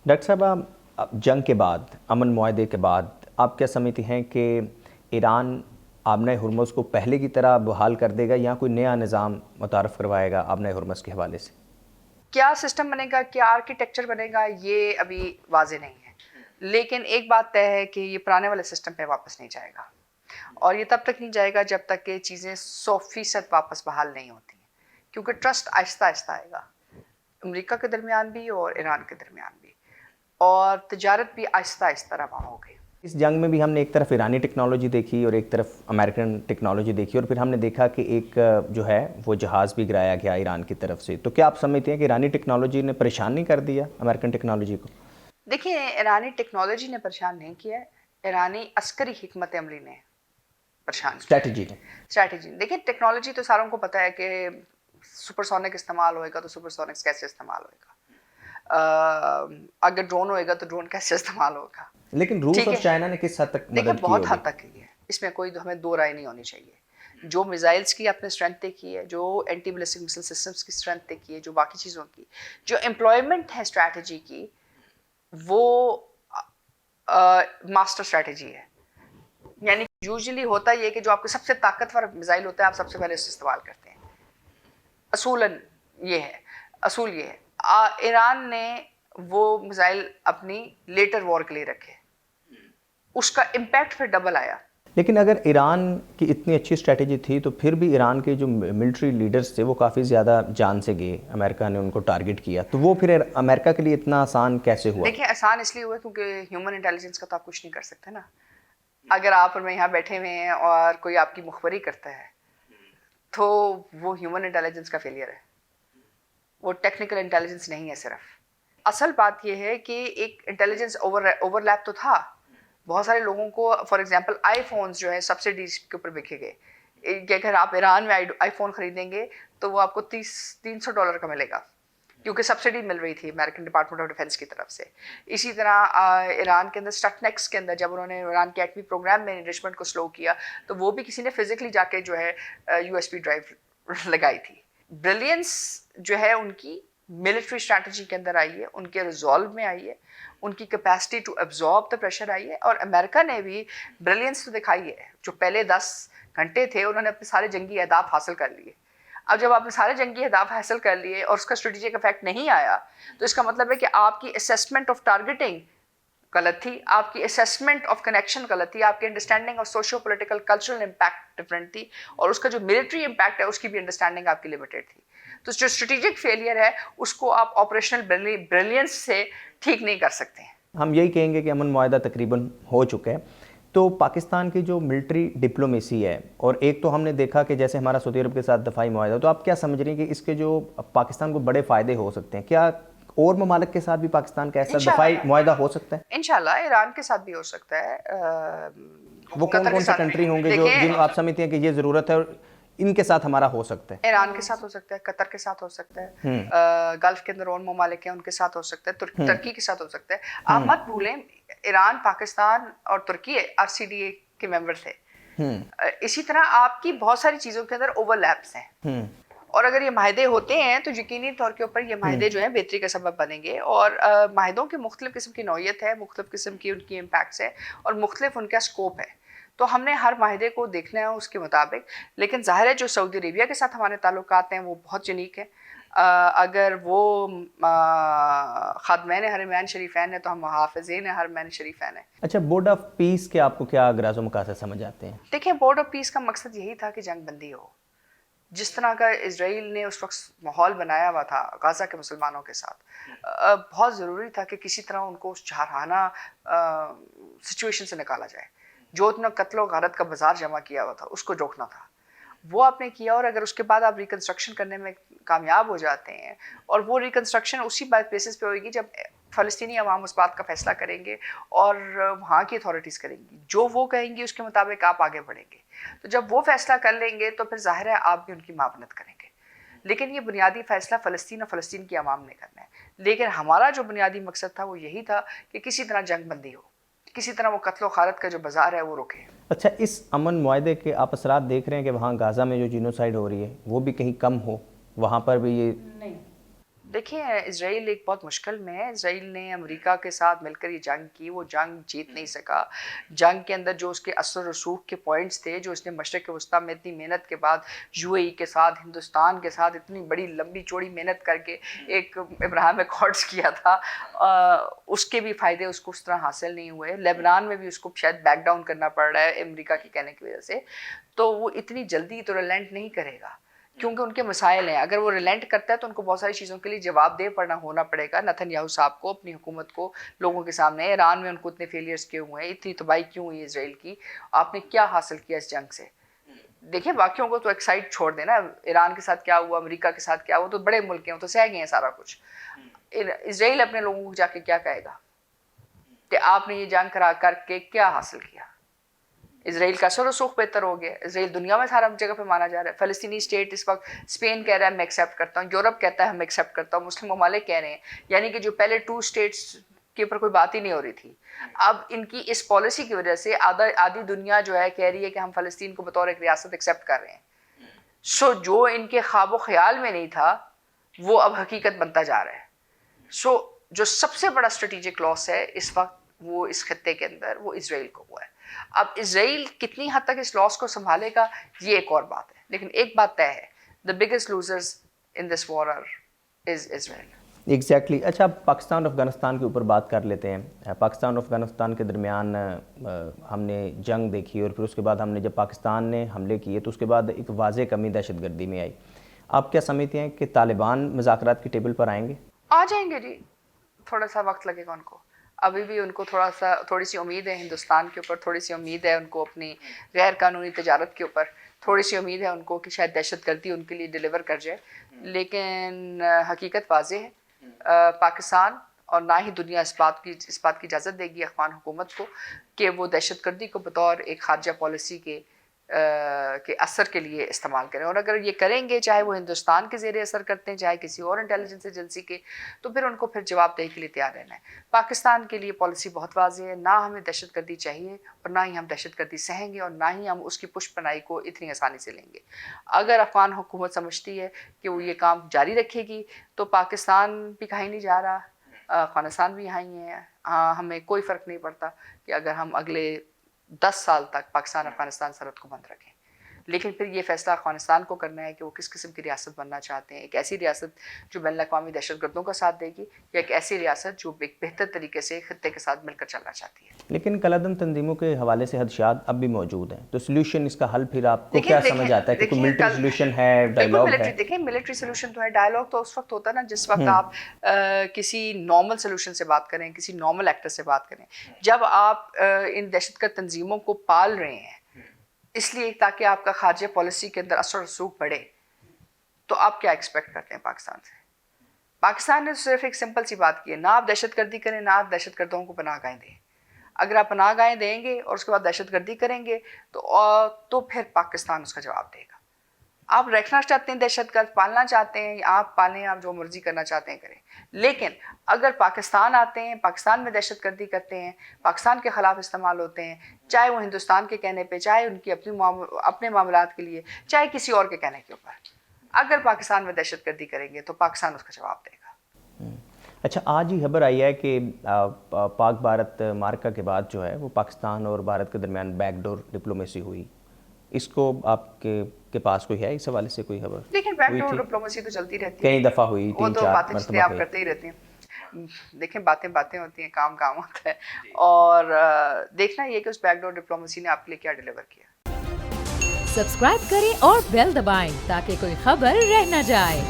Doctor صاحب، جنگ کے بعد، امن معاہدے کے بعد آپ کیا سمجھتی ہیں کہ ایران آبنۂ ہرمز کو پہلے کی طرح بحال کر دے گا یا کوئی نیا نظام متعارف کروائے گا آبنۂ ہرمز کے حوالے سے؟ کیا سسٹم بنے گا، کیا آرکیٹیکچر بنے گا، یہ ابھی واضح نہیں ہے، لیکن ایک بات طے ہے کہ یہ پرانے والے سسٹم پہ واپس نہیں جائے گا، اور یہ تب تک نہیں جائے گا جب تک کہ چیزیں 100% واپس بحال نہیں ہوتی ہیں، کیونکہ ٹرسٹ آہستہ آہستہ آئے گا امریکہ کے درمیان بھی اور ایران کے درمیان بھی، اور تجارت بھی آہستہ آہستہ رواں ہو گئی۔ اس جنگ میں بھی ہم نے ایک طرف ایرانی ٹیکنالوجی دیکھی اور ایک طرف امریکن ٹیکنالوجی دیکھی، اور پھر ہم نے دیکھا کہ ایک جو ہے وہ جہاز بھی گرایا گیا ایران کی طرف سے۔ تو کیا آپ سمجھتے ہیں کہ ایرانی ٹیکنالوجی نے پریشان نہیں کر دیا امریکن ٹیکنالوجی کو؟ دیکھیں، ایرانی ٹیکنالوجی نے پریشان نہیں کیا ہے، ایرانی عسکری حکمت عملی نے پریشان کیا ہے، اسٹریٹجی نے۔ اسٹریٹجی۔ دیکھیں، ٹیکنالوجی تو ساروں کو پتہ ہے کہ سپر سونک استعمال ہوئے گا تو سپر سونکس کیسے استعمال ہوئے گا، اگر ڈرون ہوئے گا تو ڈرون کیسے استعمال ہوگا، لیکن روس ٹھیک اور ہے۔ چائنا نے کس حد تک دیکھیں، مدد کی بہت ہوگی؟ حد تک کی ہے، اس میں کوئی ہمیں دو رائے نہیں ہونی چاہیے۔ جو میزائلز کی آپ نے اسٹرینتھ دیکھی ہے، جو اینٹی بیلسٹک مسل سسٹمز کی اسٹرینتھ دیکھی ہے، جو باقی چیزوں کی، جو امپلائمنٹ ہے اسٹریٹجی کی، وہ ماسٹر اسٹریٹجی ہے۔ یعنی یوزلی ہوتا یہ کہ جو آپ کے سب سے طاقتور میزائل ہوتا ہے آپ سب سے پہلے اس استعمال کرتے ہیں، اصولاً یہ ہے، اصول یہ ہے۔ ایران نے وہ میزائل اپنی لیٹر وار کے لیے رکھے، اس کا امپیکٹ پھر ڈبل آیا۔ لیکن اگر ایران کی اتنی اچھی اسٹریٹجی تھی تو پھر بھی ایران کے جو ملٹری لیڈرز تھے وہ کافی زیادہ جان سے گئے، امریکہ نے ان کو ٹارگٹ کیا، تو وہ پھر امریکہ کے لیے اتنا آسان کیسے ہوا؟ دیکھیں، آسان اس لیے ہوا کیونکہ ہیومن انٹیلیجنس کا تو آپ کچھ نہیں کر سکتے نا۔ اگر آپ اور میں یہاں بیٹھے ہوئے ہیں اور کوئی آپ کی مخبری کرتا ہے تو وہ ہیومن انٹیلیجنس کا فیلئر ہے، وہ ٹیکنیکل انٹیلیجنس نہیں ہے صرف۔ اصل بات یہ ہے کہ ایک انٹیلیجنس اوور لیپ تو تھا، بہت سارے لوگوں کو، فار ایگزامپل آئی فونز جو ہے سبسڈیز کے اوپر بکے گئے، کہ اگر آپ ایران میں آئی فون خریدیں گے تو وہ آپ کو $300 کا ملے گا، کیونکہ سبسڈی مل رہی تھی امریکن ڈپارٹمنٹ آف ڈیفینس کی طرف سے۔ اسی طرح ایران کے اندر اسٹٹ نیکس کے اندر جب انہوں نے ایران کے ایٹمی پروگرام میں انرچمنٹ کو سلو کیا تو وہ بھی کسی نے فزیکلی جا کے جو ہے USB ڈرائیو لگائی تھی۔ بریلینس جو ہے ان کی ملٹری اسٹریٹجی کے اندر آئی ہے، ان کے ریزالو میں آئی ہے، ان کی capacity to absorb the pressure آئی ہے، اور امریکہ نے بھی بریلینس تو دکھائی ہے۔ جو پہلے 10 گھنٹے تھے انہوں نے اپنے سارے جنگی اہداف حاصل کر لیے۔ اب جب آپ نے سارے جنگی اہداف حاصل کر لیے اور اس کا اسٹریٹجک افیکٹ نہیں آیا تو اس کا مطلب ہے کہ آپ کی اسیسمنٹ آف ٹارگیٹنگ غلط تھی، آپ کی اسیسمنٹ آف کنیکشن غلط تھی، آپ کی understanding of socio political cultural impact different تھی، اور اس کا جو ملٹری امپیکٹ ہے اس کی بھی انڈرسٹینڈنگ آپ کی لمیٹڈ تھی۔ تو جو اسٹریٹجک فیلئر ہے اس کو آپ آپریشنل بریلینس سے ٹھیک نہیں کر سکتے ہیں۔ ہم یہی کہیں گے کہ امن معاہدہ تقریباً ہو چکا ہے، تو پاکستان کی جو ملٹری ڈپلومیسی ہے، اور ایک تو ہم نے دیکھا کہ جیسے ہمارا سعودی عرب کے ساتھ دفاعی معاہدہ، تو آپ کیا سمجھ رہی ہیں کہ اس کے جو پاکستان کو بڑے فائدے ہو سکتے ہیں؟ کیا اور ممالک کے ساتھ بھی پاکستان کا ایسا دفاعی معاہدہ ہو سکتا ہے؟ انشاءاللہ ایران کے ساتھ بھی ہو سکتا ہے، وہ کون کون سے کنٹری ہوں گے جو جن آپ سمجھتے ہیں کہ یہ ضرورت ہے اور ان کے ساتھ ہمارا ہو سکتا ہے؟ ایران کے ساتھ ہو سکتا ہے، قطر کے ساتھ ہو سکتا ہے، گلف کے اندر اور ممالک ہیں ان کے ساتھ ہو سکتا ہے، ترکی کے ساتھ ہو سکتا ہے۔ آپ مت بھولیں ایران، پاکستان اور ترکی RCDA کے ممبر تھے۔ اسی طرح آپ کی بہت ساری چیزوں کے اندر اوور لیپس ہیں، اور اگر یہ معاہدے ہوتے ہیں تو یقینی طور کے اوپر یہ معاہدے جو ہیں بہتری کا سبب بنیں گے، اور معاہدوں کی مختلف قسم کی نوعیت ہے، مختلف قسم کی ان کی امپیکٹس ہے اور مختلف ان کا اسکوپ ہے، تو ہم نے ہر معاہدے کو دیکھنا ہے اس کے مطابق۔ لیکن ظاہر ہے جو سعودی عربیہ کے ساتھ ہمارے تعلقات ہیں وہ بہت یونیک ہیں، اگر وہ خادمین حرمین شریفین ہیں تو ہم محافظین حرمین شریفین ہیں۔ اچھا، بورڈ آف پیس کے آپ کو کیا غرض و مقاصد سمجھ آتے ہیں؟ دیکھیں، بورڈ آف پیس کا مقصد یہی تھا کہ جنگ بندی ہو۔ جس طرح کا اسرائیل نے اس وقت ماحول بنایا ہوا تھا غزہ کے مسلمانوں کے ساتھ، بہت ضروری تھا کہ کسی طرح ان کو اس جارحانہ سچویشن سے نکالا جائے۔ جو اتنا قتل و غارت کا بازار جمع کیا ہوا تھا اس کو روکنا تھا، وہ آپ نے کیا، اور اگر اس کے بعد آپ ریکنسٹرکشن کرنے میں کامیاب ہو جاتے ہیں، اور وہ ریکنسٹرکشن اسی بیسس پہ ہوئے گی جب فلسطینی عوام اس بات کا فیصلہ کریں گے اور وہاں کی اتھارٹیز کریں گی، جو وہ کہیں گی اس کے مطابق آپ آگے بڑھیں گے، تو جب وہ فیصلہ کر لیں گے تو پھر ظاہر ہے آپ بھی ان کی معاونت کریں گے۔ لیکن یہ بنیادی فیصلہ فلسطین اور فلسطین کی عوام نے کرنا ہے، لیکن ہمارا جو بنیادی مقصد تھا وہ یہی تھا کہ کسی طرح جنگ بندی ہو، کسی طرح وہ قتل و غارت کا جو بازار ہے وہ رکے۔ اچھا، اس امن معاہدے کے آپ اثرات دیکھ رہے ہیں کہ وہاں غازہ میں جو جینوسائیڈ ہو رہی ہے وہ بھی کہیں کم ہو، وہاں پر بھی یہ؟ دیکھیں اسرائیل ایک بہت مشکل میں ہے. اسرائیل نے امریکہ کے ساتھ مل کر یہ جنگ کی, وہ جنگ جیت نہیں سکا. جنگ کے اندر جو اس کے اثر و رسوخ کے پوائنٹس تھے, جو اس نے مشرق وسطیٰ میں اتنی محنت کے بعد یو اے ای کے ساتھ, ہندوستان کے ساتھ اتنی بڑی لمبی چوڑی محنت کر کے ایک ابراہیم ایکارڈز کیا تھا, اس کے بھی فائدے اس کو اس طرح حاصل نہیں ہوئے. لیبنان میں بھی اس کو شاید بیک ڈاؤن کرنا پڑ رہا ہے امریکہ کے کہنے کی وجہ سے. تو وہ اتنی جلدی تو ریلینٹ نہیں کرے گا کیونکہ ان کے مسائل ہیں. اگر وہ ریلینٹ کرتا ہے تو ان کو بہت ساری چیزوں کے لیے جواب دہ ہونا پڑے گا نتن یاہو صاحب کو, اپنی حکومت کو, لوگوں کے سامنے. ایران میں ان کو اتنے فیلیئرز کیوں ہوئے ہیں, اتنی تباہی کیوں ہوئی اسرائیل کی, آپ نے کیا حاصل کیا اس جنگ سے. دیکھیں باقیوں کو تو ایک سائڈ چھوڑ دینا, ایران کے ساتھ کیا ہوا, امریکہ کے ساتھ کیا ہوا, تو بڑے ملک ہیں, وہ تو سہ گئے ہیں سارا کچھ. اسرائیل اپنے لوگوں کو جا کے کیا کہے گا کہ آپ نے یہ جنگ کرا کر کے کیا حاصل کیا. اسرائیل کا اثر و رسوخ بہتر ہو گیا, اسرائیل دنیا میں ہر جگہ پہ مانا جا رہا ہے. فلسطینی اسٹیٹ اس وقت اسپین کہہ رہا ہے میں ایکسیپٹ کرتا ہوں, یورپ کہتا ہے ہم ایکسیپٹ کرتا ہوں, مسلم ممالک کہہ رہے ہیں. یعنی کہ جو پہلے 2 اسٹیٹس کے اوپر کوئی بات ہی نہیں ہو رہی تھی, اب ان کی اس پالیسی کی وجہ سے آدھی دنیا جو ہے کہہ رہی ہے کہ ہم فلسطین کو بطور ایک ریاست ایکسیپٹ کر رہے ہیں. سو جو ان کے خواب و خیال میں نہیں تھا وہ اب حقیقت بنتا جا رہا ہے. سو جو سب سے بڑا اسٹریٹجک لاس ہے اس وقت وہ اس خطے کے اندر وہ اسرائیل کو ہوا ہے. اب اسرائیل کتنی حد تک اس لاس کو سنبھالے گا یہ ایک اور بات ہے, لیکن ایک بات طے ہے, the biggest losers in this war is Israel. Exactly. اچھا پاکستان اور افغانستان کے اوپر بات کر لیتے ہیں. پاکستان اور افغانستان کے درمیان ہم نے جنگ دیکھی اور پھر اس کے بعد ہم نے جب پاکستان نے حملے کیے تو اس کے بعد ایک واضح کمی دہشت گردی میں آئی. آپ کیا سمجھتے ہیں کہ طالبان مذاکرات کی ٹیبل پر آئیں گے؟ آ جائیں گے جی, تھوڑا سا وقت لگے گا ان کو. ابھی بھی ان کو تھوڑی سی امید ہے ہندوستان کے اوپر, تھوڑی سی امید ہے ان کو اپنی غیر قانونی تجارت کے اوپر, تھوڑی سی امید ہے ان کو کہ شاید دہشت گردی ان کے لیے ڈیلیور کر جائے. لیکن حقیقت واضح ہے, پاکستان اور نہ ہی دنیا اس بات کی اجازت دے گی افغان حکومت کو کہ وہ دہشت گردی کو بطور ایک خارجہ پالیسی کے اثر کے لیے استعمال کریں. اور اگر یہ کریں گے, چاہے وہ ہندوستان کے زیر اثر کرتے ہیں چاہے کسی اور انٹیلیجنس ایجنسی کے, تو پھر ان کو پھر جواب دہی کے لیے تیار رہنا ہے. پاکستان کے لیے پالیسی بہت واضح ہے, نہ ہمیں دہشت گردی چاہیے اور نہ ہی ہم دہشت گردی سہیں گے اور نہ ہی ہم اس کی پشت پناہی کو اتنی آسانی سے لیں گے. اگر افغان حکومت سمجھتی ہے کہ وہ یہ کام جاری رکھے گی تو پاکستان بھی کہیں نہیں جا رہا, افغانستان بھی یہاں ہی ہے. ہمیں کوئی فرق نہیں پڑتا کہ اگر ہم اگلے 10 سال تک پاکستان افغانستان سرحد کو بند رکھیں, لیکن پھر یہ فیصلہ افغانستان کو کرنا ہے کہ وہ کس قسم کی ریاست بننا چاہتے ہیں. ایک ایسی ریاست جو بین الاقوامی دہشت گردوں کا ساتھ دے گی, یا ایک ایسی ریاست جو ایک بہتر طریقے سے خطے کے ساتھ مل کر چلنا چاہتی ہے. لیکن کلادم تنظیموں کے حوالے سے خدشات اب بھی موجود ہیں, تو سلوشن اس کا حل پھر آپ کو کیا سمجھ آتا ہے کہ کوئی ملٹری سلوشن ہے, ڈائیلاگ ہے؟ دیکھیں ملٹری سلوشن تو ہے, ڈائیلاگ تو اس وقت ہوتا ہے نا جس وقت آپ کسی نارمل سلوشن سے بات کریں, کسی نارمل ایکٹر سے بات کریں. جب آپ ان دہشت گرد تنظیموں کو پال رہے ہیں اس لیے تاکہ آپ کا خارجہ پالیسی کے اندر اثر و رسوخ بڑھے, تو آپ کیا ایکسپیکٹ کرتے ہیں پاکستان سے؟ پاکستان نے صرف ایک سمپل سی بات کی ہے, نہ آپ دہشت گردی کریں نہ آپ دہشت گردوں کو پناہ گاہیں دیں. اگر آپ پناہ گاہیں دیں گے اور اس کے بعد دہشت گردی کریں گے تو پھر پاکستان اس کا جواب دے گا. آپ رکھنا چاہتے ہیں دہشت گرد, پالنا چاہتے ہیں, آپ پالیں, آپ جو مرضی کرنا چاہتے ہیں کریں. لیکن اگر پاکستان آتے ہیں, پاکستان میں دہشت گردی کرتے ہیں, پاکستان کے خلاف استعمال ہوتے ہیں, چاہے وہ ہندوستان کے کہنے پہ, چاہے ان کی اپنے معاملات کے لیے, چاہے کسی اور کے کہنے کے اوپر, اگر پاکستان میں دہشت گردی کریں گے تو پاکستان اس کا جواب دے گا. اچھا آج ہی خبر آئی ہے کہ پاک بھارت مارکا کے بعد جو ہے وہ پاکستان اور بھارت کے درمیان بیک ڈور ڈپلومیسی ہوئی. اس کو آپ کے پاس کوئی ہے اس حوالے سے کوئی خبر؟ لیکن بیک ڈور ڈپلومیسی تو چلتی رہتی ہے, کئی دفعہ ہوئی, 3-4 مرتبہ آپ کرتے ہی رہتے ہیں. دیکھیں باتیں ہوتی ہیں, کام ہوتا ہے, اور دیکھنا یہ کہ اس بیک ڈور ڈپلومیسی نے آپ کے لیے کیا ڈیلیور کیا. سبسکرائب کریں اور بیل دبائیں تاکہ کوئی خبر رہ نہ جائے.